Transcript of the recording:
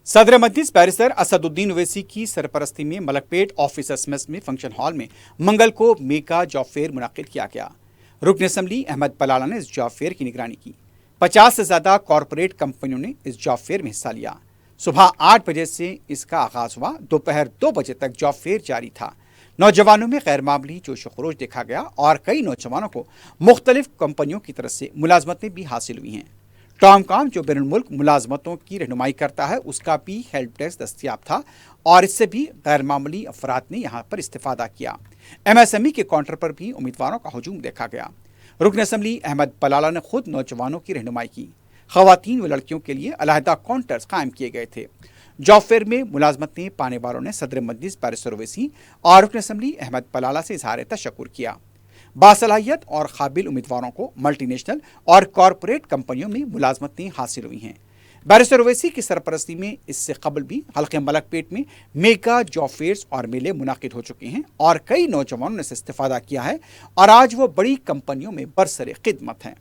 सदर मजलिस बैरिस्टर असदुद्दीन ओवैसी की सरपरस्ती में मलकपेट ऑफिसर्स मेस में फंक्शन हॉल में मंगल को मेगा जॉब फेयर मुनाकिद किया गया। रुकन असम्बली अहमद पलाला ने इस जॉब फेयर की निगरानी की। 50 से ज़्यादा कॉरपोरेट कंपनियों ने इस जॉब फेयर में हिस्सा लिया। सुबह 8 बजे से इसका आगाज़ हुआ। दोपहर 2 बजे तक जॉब फेयर जारी था। नौजवानों में गैर मामूली जोश खरोश देखा गया और कई नौजवानों को मुख्तलिफ कंपनियों की तरफ से मुलाजमतें भी हासिल हुई हैं। टॉमकॉम जो बैनुल मुल्क मुलाजमतों की रहनुमाई करता है, उसका भी हेल्प डेस्क दस्तियाब था और इससे भी गैर मामूली अफराद ने यहाँ पर इस्तेफादा किया। MSME के काउंटर पर भी उम्मीदवारों का हजूम देखा गया। रुकन असम्बली अहमद पलाला ने खुद नौजवानों की रहनुमाई की। खवातीन व लड़कियों के लिए अलहदा काउंटर्स कायम किए गए थे। जॉब फेयर में मुलाजमतें पाने वालों ने सदर मजलिस बैरिस्टर ओवैसी और रुकन असम्बली अहमद पलाला से इजहार तशक्कुर किया। बासलाहियत और काबिल उम्मीदवारों को मल्टी नेशनल और कॉरपोरेट कंपनियों में मुलाजमतें हासिल हुई हैं। बैरिस्टर ओवैसी की सरपरस्ती में इससे कबल भी हल्के मलकपेट में मेगा जॉब फेयर्स और मेले मुनाकिद हो चुके हैं और कई नौजवानों ने इससे इस्तेफादा किया है और आज वो बड़ी कंपनियों में बरसरे खिदमत हैं।